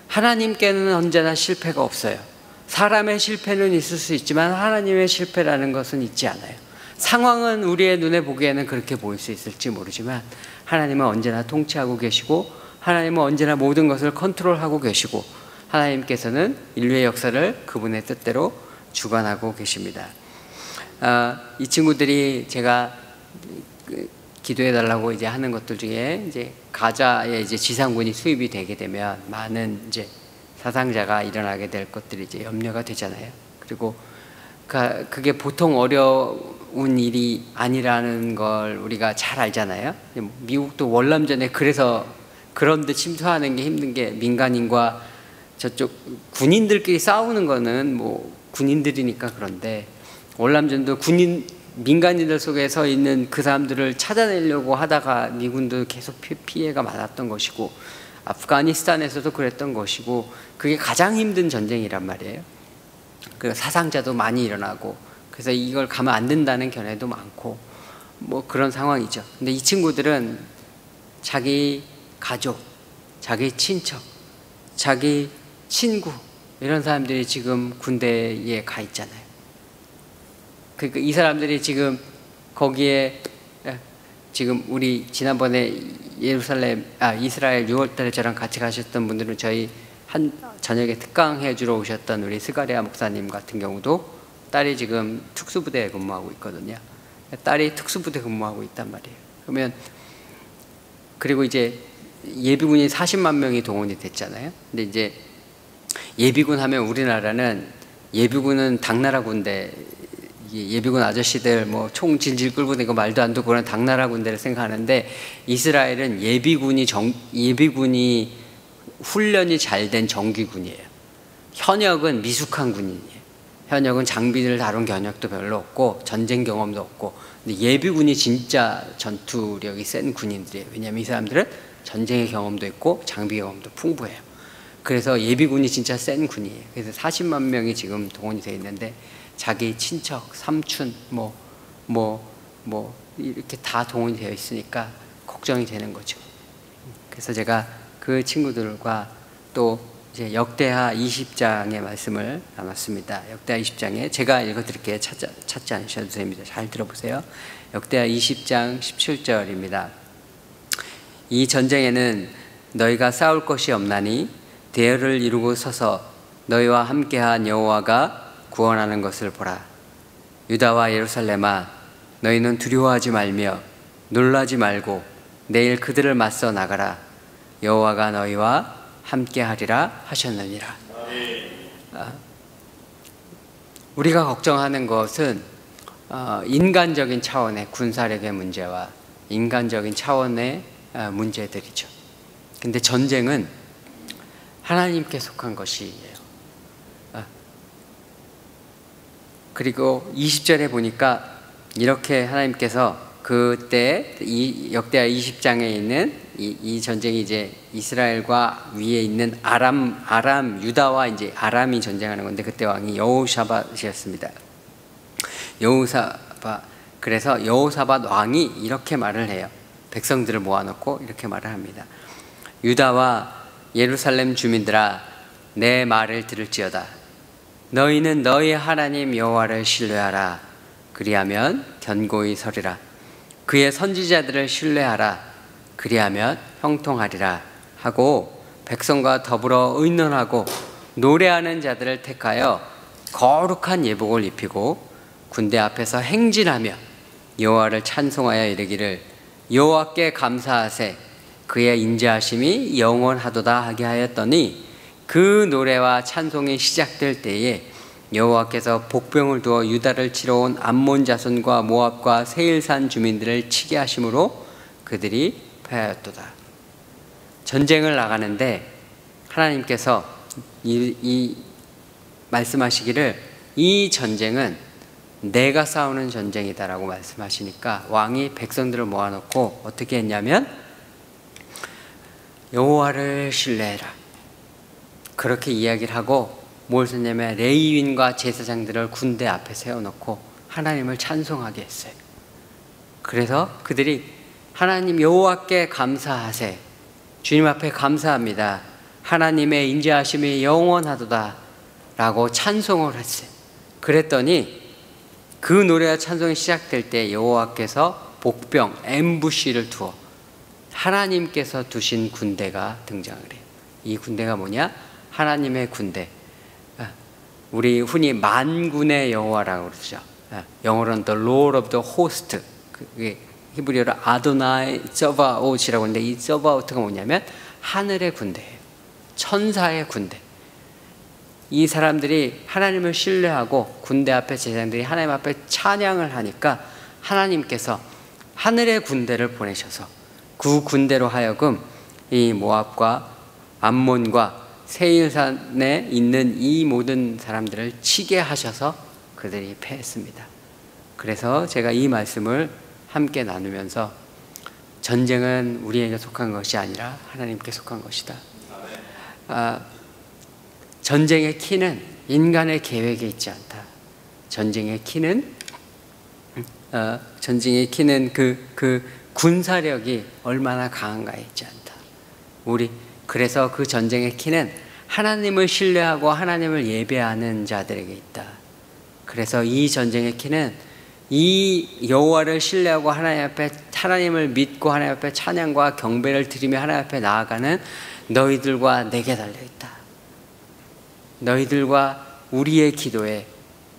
하나님께는 언제나 실패가 없어요. 사람의 실패는 있을 수 있지만 하나님의 실패라는 것은 있지 않아요. 상황은 우리의 눈에 보기에는 그렇게 보일 수 있을지 모르지만 하나님은 언제나 통치하고 계시고 하나님은 언제나 모든 것을 컨트롤하고 계시고 하나님께서는 인류의 역사를 그분의 뜻대로 주관하고 계십니다. 이 친구들이 제가 기도해달라고 이제 하는 것들 중에 이제 가자에 이제 지상군이 수입이 되게 되면 많은 이제 사상자가 일어나게 될 것들이 이제 염려가 되잖아요. 그리고 그게 보통 어려운 일이 아니라는 걸 우리가 잘 알잖아요. 미국도 월남전에 그래서 그런데 침투하는 게 힘든 게 민간인과 저쪽 군인들끼리 싸우는 거는 뭐 군인들이니까 그런데 월남전도 민간인들 속에 서 있는 그 사람들을 찾아내려고 하다가 미군도 계속 피해가 많았던 것이고 아프가니스탄에서도 그랬던 것이고 그게 가장 힘든 전쟁이란 말이에요. 그 사상자도 많이 일어나고 그래서 이걸 가면 안 된다는 견해도 많고 뭐 그런 상황이죠. 근데 이 친구들은 자기 가족, 자기 친척, 자기 친구 이런 사람들이 지금 군대에 가 있잖아요. 그러니까 이 사람들이 지금 거기에 지금 우리 지난번에 이스라엘 6월달에 저랑 같이 가셨던 분들은 저희 한 저녁에 특강해 주러 오셨던 우리 스가랴 목사님 같은 경우도 딸이 지금 특수부대에 근무하고 있거든요. 딸이 특수부대 근무하고 있단 말이에요. 그러면 그리고 이제 예비군이 40만 명이 동원이 됐잖아요. 근데 이제 예비군 하면 우리나라는 예비군은 당나라 군대, 예비군 아저씨들 뭐 총 질질 끌고 다니고 말도 안 듣고 그런 당나라 군대를 생각하는데 이스라엘은 예비군이 훈련이 잘 된 정규군이에요. 현역은 미숙한 군인이에요. 현역은 장비를 다룬 경력도 별로 없고 전쟁 경험도 없고 근데 예비군이 진짜 전투력이 센 군인들이에요. 왜냐하면 이 사람들은 전쟁의 경험도 있고 장비 경험도 풍부해요. 그래서 예비군이 진짜 센 군이에요. 그래서 40만 명이 지금 동원이 되어 있는데 자기 친척, 삼촌, 이렇게 다 동원이 되어 있으니까 걱정이 되는 거죠. 그래서 제가 그 친구들과 또 이제 역대하 20장의 말씀을 나눴습니다. 역대하 20장에 제가 읽어드릴게요. 찾지 않으셔도 됩니다. 잘 들어보세요. 역대하 20장 17절입니다. 이 전쟁에는 너희가 싸울 것이 없나니 대열을 이루고 서서 너희와 함께한 여호와가 구원하는 것을 보라. 유다와 예루살렘아 너희는 두려워하지 말며 놀라지 말고 내일 그들을 맞서 나가라. 여호와가 너희와 함께하리라 하셨느니라. 우리가 걱정하는 것은 인간적인 차원의 군사력의 문제와 인간적인 차원의 문제들이죠. 근데 전쟁은 하나님께 속한 것이에요. 그리고 20절에 보니까 이렇게 하나님께서 그때 이 역대하 20장에 있는 이 전쟁이 이제 이스라엘과 위에 있는 아람 유다와 이제 아람이 전쟁하는 건데 그때 왕이 여호사밧이었습니다. 그래서 여호사밧 왕이 이렇게 말을 해요. 백성들을 모아놓고 이렇게 말을 합니다. 유다와 예루살렘 주민들아 내 말을 들을지어다. 너희는 너희 하나님 여호와를 신뢰하라. 그리하면 견고히 서리라. 그의 선지자들을 신뢰하라. 그리하면 형통하리라 하고 백성과 더불어 의논하고 노래하는 자들을 택하여 거룩한 예복을 입히고 군대 앞에서 행진하며 여호와를 찬송하여 이르기를 여호와께 감사하세. 그의 인자하심이 영원하도다 하게 하였더니 그 노래와 찬송이 시작될 때에 여호와께서 복병을 두어 유다를 치러 온 암몬 자손과 모압과 세일산 주민들을 치게 하심으로 그들이 패하였도다. 전쟁을 나가는데 하나님께서 이 말씀하시기를 이 전쟁은 내가 싸우는 전쟁이다라고 말씀하시니까 왕이 백성들을 모아놓고 어떻게 했냐면 여호와를 신뢰해라 그렇게 이야기를 하고 뭘 썼냐면 레위인과 제사장들을 군대 앞에 세워놓고 하나님을 찬송하게 했어요. 그래서 그들이 하나님 여호와께 감사하세, 주님 앞에 감사합니다, 하나님의 인자하심이 영원하도다 라고 찬송을 했어요. 그랬더니 그 노래와 찬송이 시작될 때 여호와께서 복병, 엠부시를 두어 하나님께서 두신 군대가 등장을 해요. 이 군대가 뭐냐? 하나님의 군대. 우리 흔히 만군의 여호와라고 그러죠. 영어로는 The Lord of the Host. 그게 히브리어로 아도나이 서바옷이라고 하는데 이 서바옷가 뭐냐면 하늘의 군대예요. 천사의 군대. 이 사람들이 하나님을 신뢰하고 군대 앞에 제사장들이 하나님 앞에 찬양을 하니까 하나님께서 하늘의 군대를 보내셔서 그 군대로 하여금 이 모압과 암몬과 세일산에 있는 이 모든 사람들을 치게 하셔서 그들이 패했습니다. 그래서 제가 이 말씀을 함께 나누면서 전쟁은 우리에게 속한 것이 아니라 하나님께 속한 것이다. 전쟁의 키는 인간의 계획에 있지 않다. 전쟁의 키는 그 군사력이 얼마나 강한가에 있지 않다. 그래서 그 전쟁의 키는 하나님을 신뢰하고 하나님을 예배하는 자들에게 있다. 그래서 이 전쟁의 키는 이 여호와를 신뢰하고 하나님 앞에 하나님을 믿고 하나님 앞에 찬양과 경배를 드리며 하나님 앞에 나아가는 너희들과 내게 달려있다. 너희들과 우리의 기도에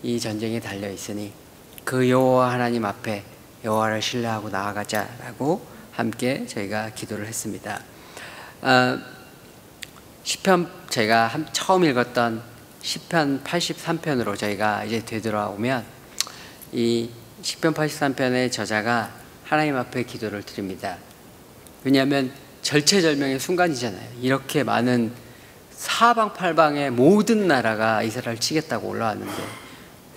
이 전쟁이 달려있으니 그 여호와 하나님 앞에 여호와를 신뢰하고 나아가자라고 함께 저희가 기도를 했습니다. 시편 제가 처음 읽었던 시편 83편으로 저희가 이제 되돌아오면 이 시편 83편의 저자가 하나님 앞에 기도를 드립니다. 왜냐하면 절체절명의 순간이잖아요. 이렇게 많은 사방팔방의 모든 나라가 이스라엘을 치겠다고 올라왔는데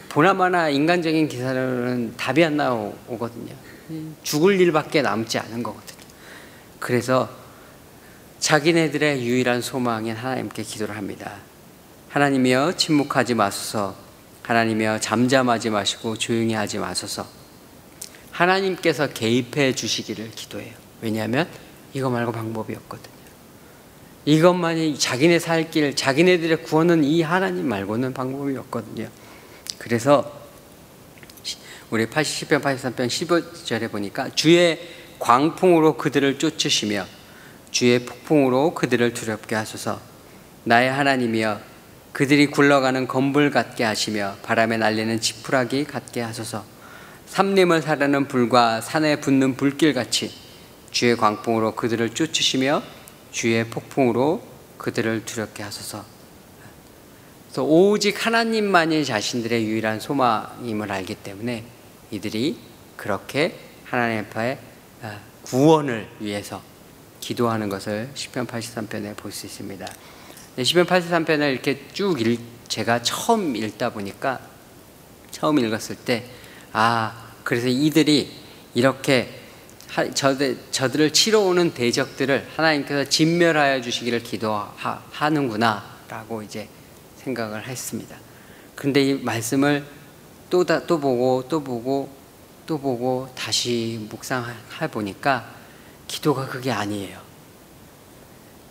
보나마나 인간적인 기사로는 답이 안 나오거든요. 죽을 일밖에 남지 않은 거거든요. 그래서 자기네들의 유일한 소망인 하나님께 기도를 합니다. 하나님이여 침묵하지 마소서, 하나님이여 잠잠하지 마시고 조용히 하지 마소서. 하나님께서 개입해 주시기를 기도해요. 왜냐하면 이거 말고 방법이 없거든요. 이것만이 자기네 살 길, 자기네들의 구원은 이 하나님 말고는 방법이 없거든요. 그래서 우리 80편 83편 15절에 보니까 주의 광풍으로 그들을 쫓으시며 주의 폭풍으로 그들을 두렵게 하소서. 나의 하나님이여 그들이 굴러가는 건불 같게 하시며 바람에 날리는 지푸라기 같게 하소서. 삼림을 사르는 불과 산에 붙는 불길같이 주의 광풍으로 그들을 쫓으시며 주의 폭풍으로 그들을 두렵게 하소서. 그래서 오직 하나님만이 자신들의 유일한 소망임을 알기 때문에 이들이 그렇게 하나님 앞에 구원을 위해서 기도하는 것을 시편 83편에 볼 수 있습니다. 시편 83편을 이렇게 쭉 제가 처음 읽다 보니까 처음 읽었을 때 그래서 이들이 이렇게 저들을 치러 오는 대적들을 하나님께서 진멸하여 주시기를 기도하는구나 라고 이제 생각을 했습니다. 그런데 이 말씀을 또 보고 다시 묵상해 보니까 기도가 그게 아니에요.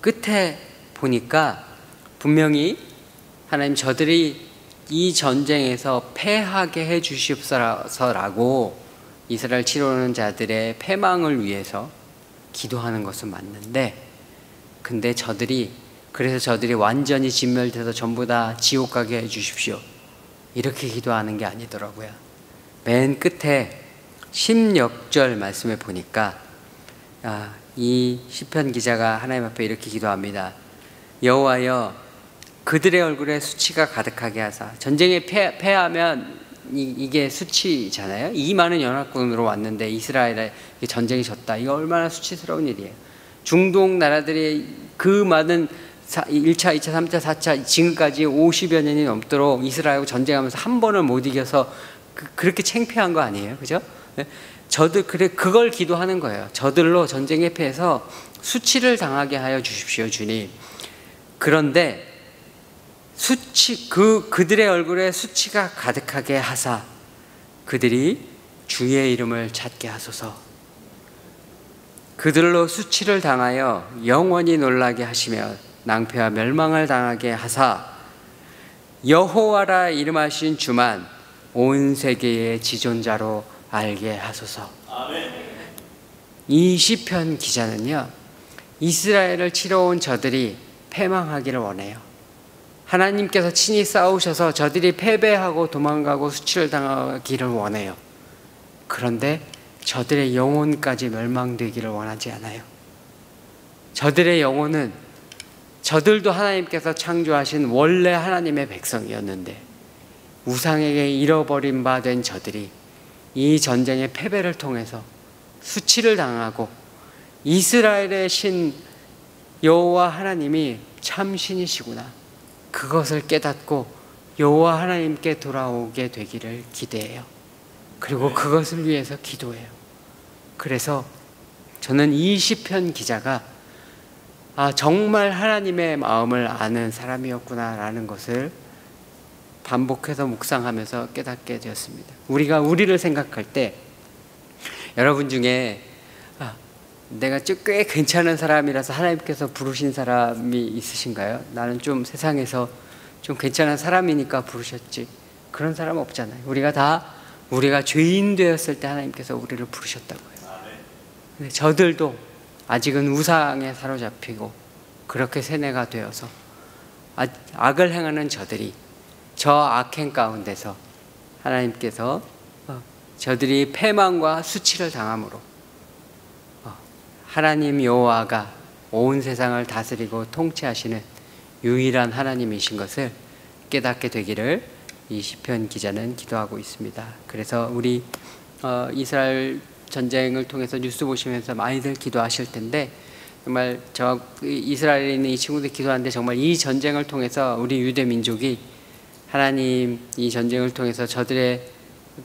끝에 보니까 분명히 하나님 저들이 이 전쟁에서 패하게 해 주시옵소서라고 이스라엘 치러오는 자들의 패망을 위해서 기도하는 것은 맞는데, 근데 그래서 저들이 완전히 진멸돼서 전부 다 지옥 가게 해 주십시오 이렇게 기도하는 게 아니더라고요. 맨 끝에 16절 말씀에 보니까 이 시편 기자가 하나님 앞에 이렇게 기도합니다. 여호와여 그들의 얼굴에 수치가 가득하게 하사, 전쟁에 패하면 이게 수치잖아요. 이 많은 연합군으로 왔는데 이스라엘에 전쟁이 졌다. 이거 얼마나 수치스러운 일이에요. 중동 나라들이 그 많은 1차, 2차, 3차, 4차 지금까지 50여 년이 넘도록 이스라엘하고 전쟁하면서 한 번을 못 이겨서 그렇게 창피한 거 아니에요, 그죠? 그걸 기도하는 거예요. 저들로 전쟁에 패해서 수치를 당하게 하여 주십시오, 주님. 그런데 그들의 얼굴에 수치가 가득하게 하사 그들이 주의 이름을 찾게 하소서. 그들로 수치를 당하여 영원히 놀라게 하시며 낭패와 멸망을 당하게 하사 여호와라 이름하신 주만 온 세계의 지존자로 알게 하소서. 아멘. 이 시편 기자는요, 이스라엘을 치러온 저들이 패망하기를 원해요. 하나님께서 친히 싸우셔서 저들이 패배하고 도망가고 수치를 당하기를 원해요. 그런데 저들의 영혼까지 멸망되기를 원하지 않아요. 저들의 영혼은 저들도 하나님께서 창조하신 원래 하나님의 백성이었는데 우상에게 잃어버린 바 된 저들이 이 전쟁의 패배를 통해서 수치를 당하고 이스라엘의 신 여호와 하나님이 참 신이시구나, 그것을 깨닫고 여호와 하나님께 돌아오게 되기를 기대해요. 그리고 그것을 위해서 기도해요. 그래서 저는 이 시편 기자가 정말 하나님의 마음을 아는 사람이었구나라는 것을 반복해서 묵상하면서 깨닫게 되었습니다. 우리가 우리를 생각할 때 여러분 중에 내가 꽤 괜찮은 사람이라서 하나님께서 부르신 사람이 있으신가요? 나는 좀 세상에서 좀 괜찮은 사람이니까 부르셨지, 그런 사람 없잖아요. 우리가 죄인 되었을 때 하나님께서 우리를 부르셨다고요. 근데 저들도 아직은 우상에 사로잡히고 그렇게 세뇌가 되어서 악을 행하는 저들이 저 악행 가운데서 하나님께서 저들이 패망과 수치를 당함으로 하나님 여호와가 온 세상을 다스리고 통치하시는 유일한 하나님이신 것을 깨닫게 되기를 이 시편 기자는 기도하고 있습니다. 그래서 우리 이스라엘 전쟁을 통해서 뉴스 보시면서 많이들 기도하실 텐데, 정말 이스라엘에 있는 이 친구들 기도하는데 정말 이 전쟁을 통해서 우리 유대 민족이 하나님, 이 전쟁을 통해서 저들의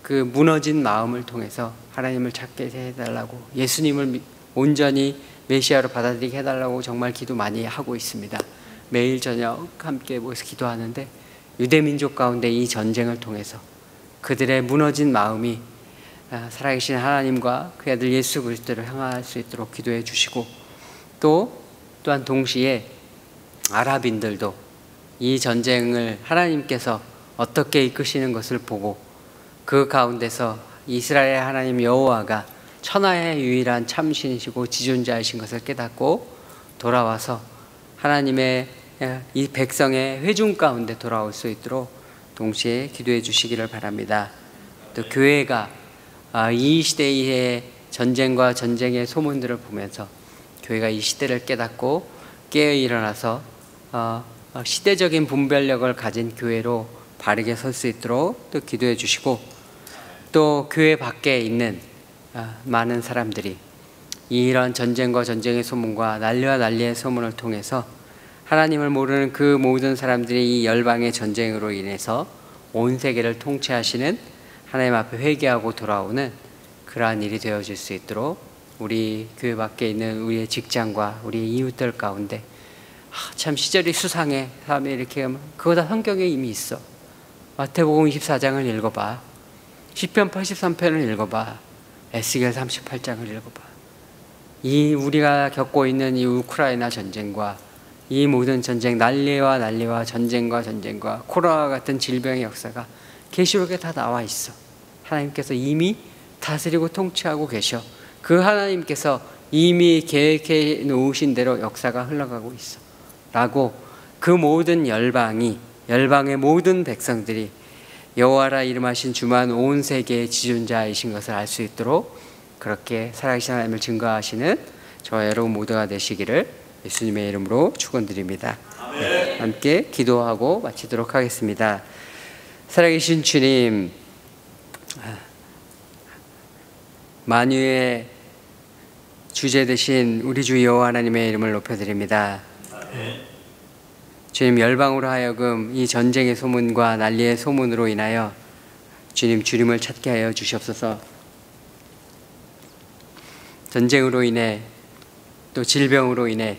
그 무너진 마음을 통해서 하나님을 찾게 해달라고, 예수님을 온전히 메시아로 받아들이게 해달라고 정말 기도 많이 하고 있습니다. 매일 저녁 함께 모여서 기도하는데 유대 민족 가운데 이 전쟁을 통해서 그들의 무너진 마음이 살아계신 하나님과 그 아들 예수 그리스도를 향할 수 있도록 기도해 주시고, 또한 동시에 아랍인들도 이 전쟁을 하나님께서 어떻게 이끄시는 것을 보고 그 가운데서 이스라엘의 하나님 여호와가 천하의 유일한 참신이시고 지존자이신 것을 깨닫고 돌아와서 하나님의 이 백성의 회중 가운데 돌아올 수 있도록 동시에 기도해 주시기를 바랍니다. 또 교회가 이 시대의 전쟁과 전쟁의 소문들을 보면서 교회가 이 시대를 깨닫고 깨어 일어나서 시대적인 분별력을 가진 교회로 바르게 설 수 있도록 또 기도해 주시고, 또 교회 밖에 있는 많은 사람들이 이런 전쟁과 전쟁의 소문과 난리와 난리의 소문을 통해서 하나님을 모르는 그 모든 사람들이 이 열방의 전쟁으로 인해서 온 세계를 통치하시는 하나님 앞에 회개하고 돌아오는 그러한 일이 되어질 수 있도록 우리 교회 밖에 있는 우리의 직장과 우리 이웃들 가운데 참 시절이 수상해, 사람이 이렇게 하면 그거 다 성경에 이미 있어. 마태복음 24장을 읽어봐, 시편 83편을 읽어봐, 에스겔 38장을 읽어봐. 이 우리가 겪고 있는 이 우크라이나 전쟁과 이 모든 전쟁, 난리와 전쟁과 코로나 같은 질병의 역사가 계시록에 다 나와 있어. 하나님께서 이미 다스리고 통치하고 계셔. 그 하나님께서 이미 계획해 놓으신 대로 역사가 흘러가고 있어 라고, 그 모든 열방의 모든 백성들이 여호와라 이름하신 주만 온 세계의 지존자이신 것을 알 수 있도록 그렇게 살아계신 하나님을 증거하시는 저와 여러분 모두가 되시기를 예수님의 이름으로 축원드립니다. 네, 함께 기도하고 마치도록 하겠습니다. 살아계신 주님, 만유의 주제 되신 우리 주 여호와 하나님의 이름을 높여드립니다. 주님, 열방으로 하여금 이 전쟁의 소문과 난리의 소문으로 인하여 주님을 찾게 하여 주시옵소서. 전쟁으로 인해 또 질병으로 인해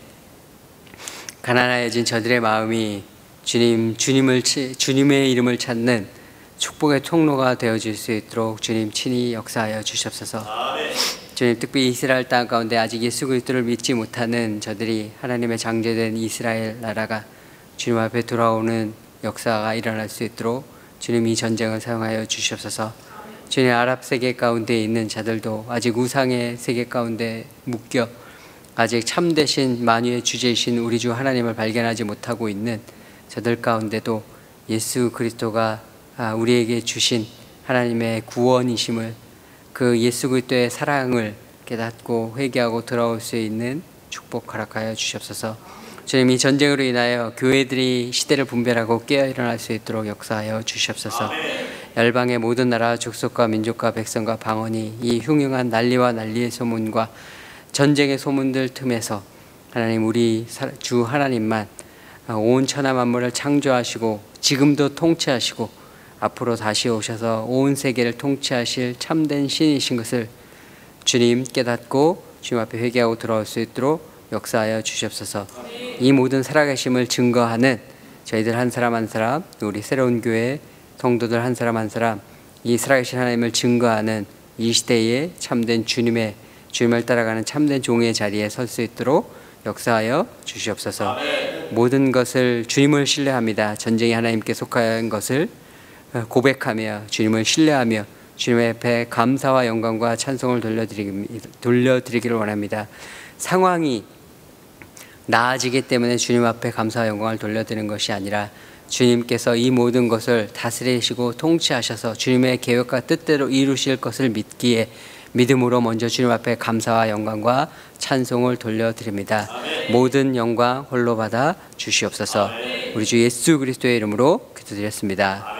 가난하여진 저들의 마음이 주님의 이름을 찾는 축복의 통로가 되어질 수 있도록 주님 친히 역사하여 주시옵소서. 주님, 특별히 이스라엘 땅 가운데 아직 예수 그리스도를 믿지 못하는 저들이 하나님의 장제된 이스라엘 나라가 주님 앞에 돌아오는 역사가 일어날 수 있도록 주님 이 전쟁을 사용하여 주시옵소서. 주님, 아랍 세계 가운데 있는 자들도 아직 우상의 세계 가운데 묶여 아직 참되신 만유의 주제이신 우리 주 하나님을 발견하지 못하고 있는 저들 가운데도 예수 그리스도가 우리에게 주신 하나님의 구원이심을, 그 예수 그리스도의 사랑을 깨닫고 회개하고 돌아올 수 있는 축복 허락하여 주시옵소서. 주님, 이 전쟁으로 인하여 교회들이 시대를 분별하고 깨어 일어날 수 있도록 역사하여 주시옵소서. 열방의 모든 나라, 족속과 민족과 백성과 방언이 이 흉흉한 난리와 난리의 소문과 전쟁의 소문들 틈에서 하나님, 우리 주 하나님만 온 천하 만물을 창조하시고 지금도 통치하시고 앞으로 다시 오셔서 온 세계를 통치하실 참된 신이신 것을 주님 깨닫고 주님 앞에 회개하고 돌아올 수 있도록 역사하여 주시옵소서. 이 모든 살아계심을 증거하는 저희들 한 사람 한 사람, 우리 새로운 교회 성도들 한 사람 한 사람, 이 살아계신 하나님을 증거하는 이 시대에 참된 주님을 따라가는 참된 종의 자리에 설 수 있도록 역사하여 주시옵소서. 모든 것을 주님을 신뢰합니다. 전쟁이 하나님께 속한 것을 고백하며 주님을 신뢰하며 주님 앞에 감사와 영광과 찬송을 돌려드리기를 원합니다. 상황이 나아지기 때문에 주님 앞에 감사와 영광을 돌려드리는 것이 아니라 주님께서 이 모든 것을 다스리시고 통치하셔서 주님의 계획과 뜻대로 이루실 것을 믿기에 믿음으로 먼저 주님 앞에 감사와 영광과 찬송을 돌려드립니다. 모든 영광 홀로 받아 주시옵소서. 우리 주 예수 그리스도의 이름으로 기도드렸습니다.